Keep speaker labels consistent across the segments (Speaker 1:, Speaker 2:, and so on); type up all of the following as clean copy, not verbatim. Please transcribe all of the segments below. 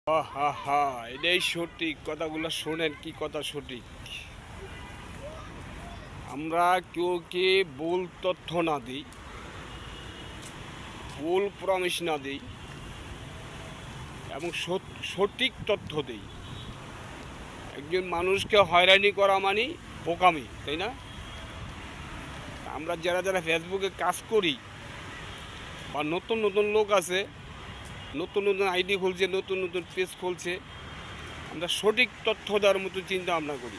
Speaker 1: হা হা এটাই সঠিক কথাগুলো শোনেন কি কথা সঠিক। আমরা কেউকে ভুল তথ্য না দিই, ভুল প্রমিস না দিই এবং সঠিক তথ্য দিই। একজন মানুষকে হয়রানি করা মানে বোকামি, তাই না? আমরা যারা যারা ফেসবুকে কাজ করি বা নতুন নতুন লোক আছে, নতুন নতুন আইডি খুলছে, নতুন নতুন পেজ খুলছে, আমরা সঠিক তথ্য দেওয়ার মতো চিন্তা ভাবনা করি।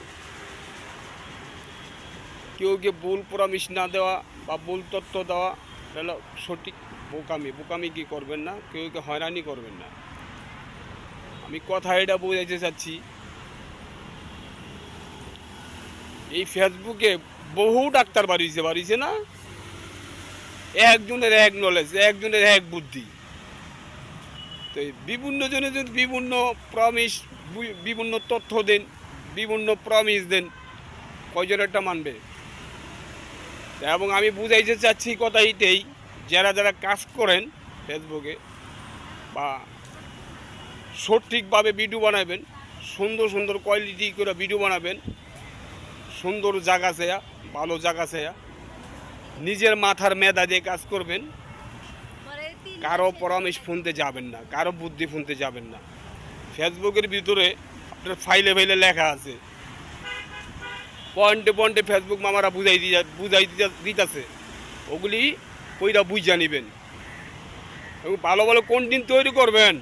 Speaker 1: কেউকে ভুল প্রমিস না দেওয়া বা ভুল তথ্য দেওয়া হলো সঠিক বোকামি। বোকামি কি করবেন না, কেউকে হয়রানি করবেন না। আমি কথা এটা বোঝাইতে চাচ্ছি, এই ফেসবুকে বহু ডাক্তার বাড়িয়েছে না, একজনের এক নলেজ, একজনের এক বুদ্ধি। তো বিভিন্ন জনে যদি বিভিন্ন প্রমিস, বিভিন্ন তথ্য দেন, বিভিন্ন প্রমিস দেন, কয়জন একটা মানবে? এবং আমি বুঝাইতে চাচ্ছি কথা এইটাই, যারা যারা কাজ করেন ফেসবুকে বা সঠিকভাবে ভিডিও বানাবেন, সুন্দর সুন্দর কোয়ালিটি করে ভিডিও বানাবেন, সুন্দর জায়গা চেয়া, ভালো জায়গা চেয়া, নিজের মাথার মেধা দিয়ে কাজ করবেন। কারো পরামর্শ শুনতে যাবেন না, কারো বুদ্ধি শুনতে যাবেন না। ফেসবুকের ভিতরে আপনার ফাইলে ফাইলে লেখা আছে, পয়েন্টে পয়েন্টে ফেসবুক মামারা বুঝাই দিতেছে, ওগুলি কইরা বুঝা নিবেন এবং ভালো ভালো কন্টেন্ট তৈরি করবেন,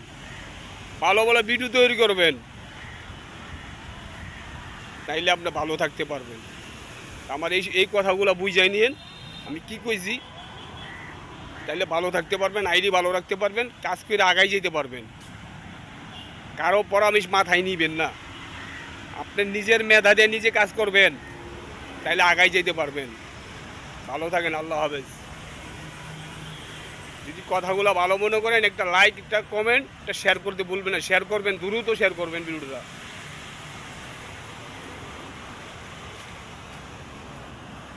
Speaker 1: ভালো ভালো ভিডিও তৈরি করবেন, তাইলে আপনি ভালো থাকতে পারবেন। আমার এই কথাগুলো বুঝাই নিয়েন আমি কি কইছি, তাইলে ভালো থাকতে পারবেন, আইডি ভালো রাখতে পারবেন, কাজ করে আগাই যেতে পারবেন। কারো পরামর্শ মাথায় নিবেন না, আপনি নিজের মেধা দিয়ে নিজে কাজ করবেন, তাইলে আগাই যেতে পারবেন। ভালো থাকেন, আল্লাহ হাফেজ। যদি কথাগুলো ভালো মনে করেন, একটা লাইক, একটা কমেন্ট, একটা শেয়ার করতে ভুলবেন না। শেয়ার করবেন, দ্রুত শেয়ার করবেন ভিডিওটা।